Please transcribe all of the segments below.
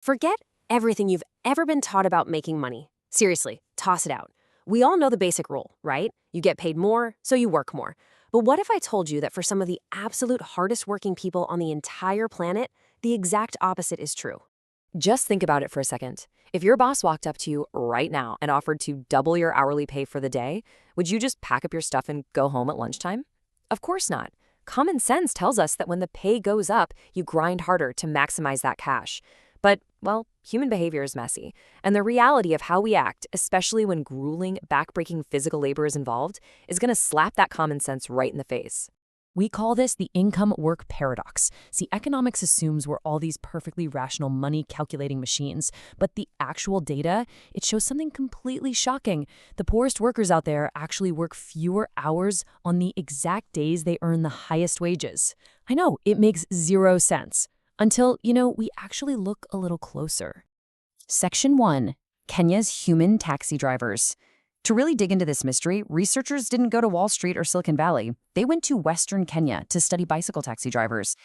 Forget everything you've ever been taught about making money. Seriously, toss it out. We all know the basic rule, right? You get paid more, so you work more. But what if I told you that for some of the absolute hardest working people on the entire planet, the exact opposite is true? Just think about it for a second. If your boss walked up to you right now and offered to double your hourly pay for the day, would you just pack up your stuff and go home at lunchtime? Of course not. Common sense tells us that when the pay goes up, you grind harder to maximize that cash. But, well, human behavior is messy, and the reality of how we act, especially when grueling, backbreaking physical labor is involved, is going to slap that common sense right in the face. We call this the income-work paradox. See, economics assumes we're all these perfectly rational money-calculating machines, but the actual data, it shows something completely shocking. The poorest workers out there actually work fewer hours on the exact days they earn the highest wages. I know, it makes zero sense. Until, we actually look a little closer. Section 1. Kenya's human taxi drivers. To really dig into this mystery, researchers didn't go to Wall Street or Silicon Valley. They went to Western Kenya to study bicycle taxi drivers.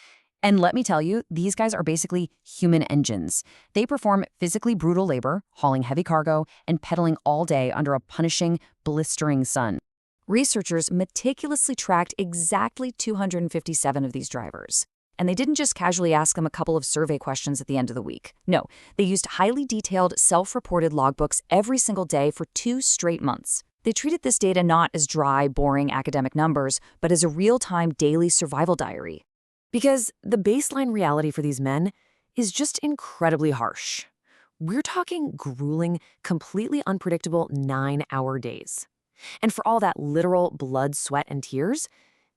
And let me tell you, these guys are basically human engines. They perform physically brutal labor, hauling heavy cargo, and pedaling all day under a punishing, blistering sun. Researchers meticulously tracked exactly 257 of these drivers. And they didn't just casually ask them a couple of survey questions at the end of the week. No, they used highly detailed, self-reported logbooks every single day for 2 straight months. They treated this data not as dry, boring academic numbers, but as a real-time daily survival diary. Because the baseline reality for these men is just incredibly harsh. We're talking grueling, completely unpredictable 9-hour days. And for all that literal blood, sweat, and tears,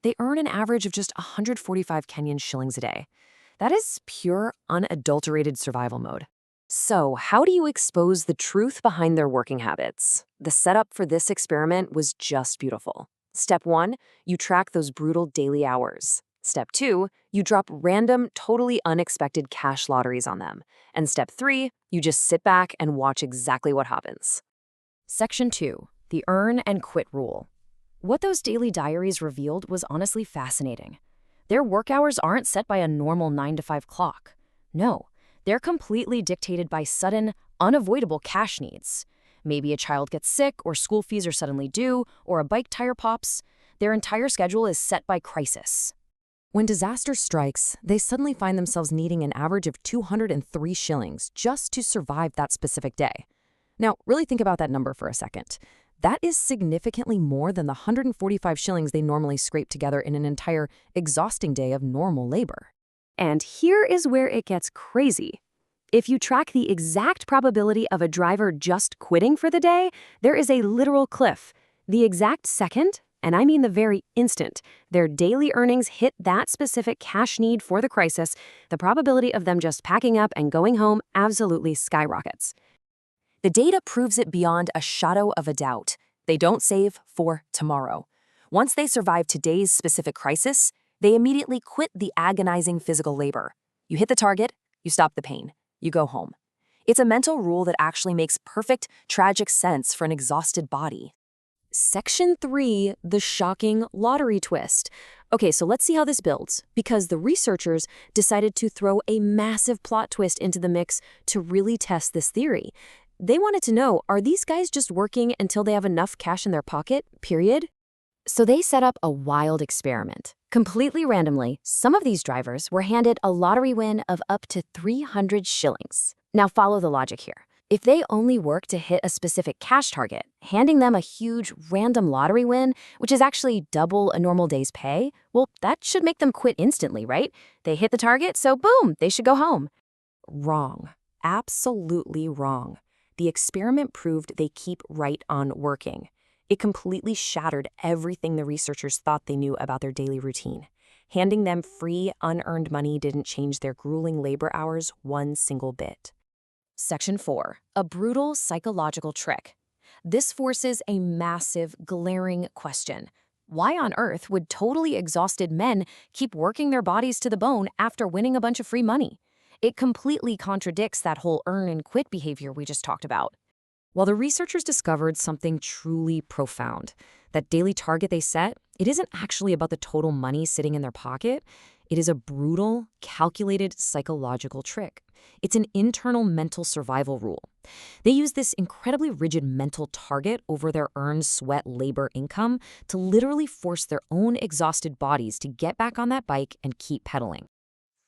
they earn an average of just 145 Kenyan shillings a day. That is pure, unadulterated survival mode. So, how do you expose the truth behind their working habits? The setup for this experiment was just beautiful. Step 1, you track those brutal daily hours. Step 2, you drop random, totally unexpected cash lotteries on them. And step 3, you just sit back and watch exactly what happens. Section 2, the earn and quit rule. What those daily diaries revealed was honestly fascinating. Their work hours aren't set by a normal 9-to-5 clock. No, they're completely dictated by sudden, unavoidable cash needs. Maybe a child gets sick, or school fees are suddenly due, or a bike tire pops. Their entire schedule is set by crisis. When disaster strikes, they suddenly find themselves needing an average of 203 shillings just to survive that specific day. Now, really think about that number for a second. That is significantly more than the 145 shillings they normally scrape together in an entire exhausting day of normal labor. And here is where it gets crazy. If you track the exact probability of a driver just quitting for the day, there is a literal cliff. The exact second, and I mean the very instant, their daily earnings hit that specific cash need for the crisis, the probability of them just packing up and going home absolutely skyrockets. The data proves it beyond a shadow of a doubt. They don't save for tomorrow. Once they survive today's specific crisis, they immediately quit the agonizing physical labor. You hit the target, you stop the pain, you go home. It's a mental rule that actually makes perfect, tragic sense for an exhausted body. Section 3, the shocking lottery twist. Okay, so let's see how this builds, because the researchers decided to throw a massive plot twist into the mix to really test this theory. They wanted to know, are these guys just working until they have enough cash in their pocket, period? So they set up a wild experiment. Completely randomly, some of these drivers were handed a lottery win of up to 300 shillings. Now follow the logic here. If they only work to hit a specific cash target, handing them a huge random lottery win, which is actually double a normal day's pay, well, that should make them quit instantly, right? They hit the target, so boom, they should go home. Wrong. Absolutely wrong. The experiment proved they keep right on working. It completely shattered everything the researchers thought they knew about their daily routine. Handing them free, unearned money didn't change their grueling labor hours one single bit. Section 4, a brutal psychological trick. This forces a massive, glaring question. Why on earth would totally exhausted men keep working their bodies to the bone after winning a bunch of free money? It completely contradicts that whole earn and quit behavior we just talked about. Well, the researchers discovered something truly profound. That daily target they set, it isn't actually about the total money sitting in their pocket. It is a brutal, calculated psychological trick. It's an internal mental survival rule. They use this incredibly rigid mental target over their earned sweat labor income to literally force their own exhausted bodies to get back on that bike and keep pedaling.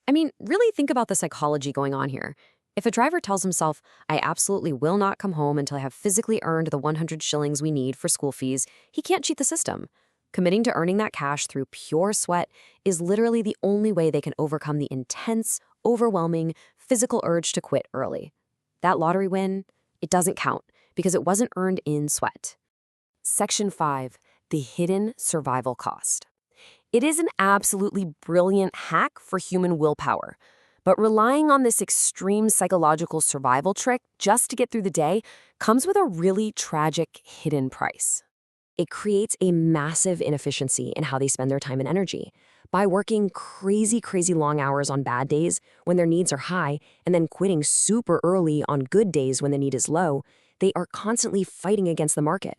I mean, really think about the psychology going on here. If a driver tells himself, I absolutely will not come home until I have physically earned the 100 shillings we need for school fees, he can't cheat the system. Committing to earning that cash through pure sweat is literally the only way they can overcome the intense, overwhelming, physical urge to quit early. That lottery win, it doesn't count because it wasn't earned in sweat. Section 5, the hidden survival cost. It is an absolutely brilliant hack for human willpower. But relying on this extreme psychological survival trick just to get through the day comes with a really tragic hidden price. It creates a massive inefficiency in how they spend their time and energy. By working crazy long hours on bad days when their needs are high and then quitting super early on good days when the need is low, they are constantly fighting against the market.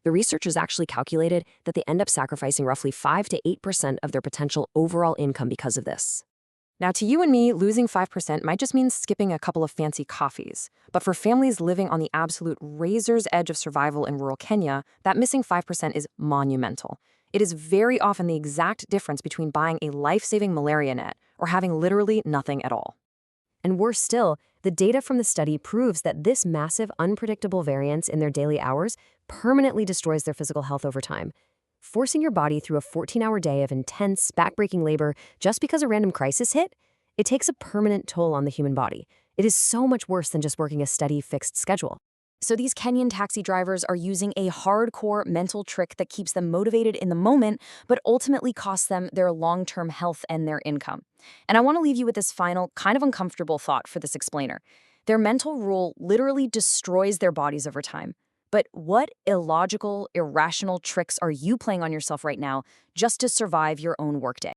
The researchers actually calculated that they end up sacrificing roughly 5 to 8% of their potential overall income because of this. Now, to you and me, losing 5% might just mean skipping a couple of fancy coffees. But for families living on the absolute razor's edge of survival in rural Kenya, that missing 5% is monumental. It is very often the exact difference between buying a life-saving malaria net or having literally nothing at all. And worse still, the data from the study proves that this massive, unpredictable variance in their daily hours permanently destroys their physical health over time. Forcing your body through a 14-hour day of intense, backbreaking labor just because a random crisis hit, it takes a permanent toll on the human body. It is so much worse than just working a steady, fixed schedule. So these Kenyan taxi drivers are using a hardcore mental trick that keeps them motivated in the moment, but ultimately costs them their long-term health and their income. And I want to leave you with this final, kind of uncomfortable thought for this explainer. Their mental rule literally destroys their bodies over time. But what illogical, irrational tricks are you playing on yourself right now just to survive your own workday?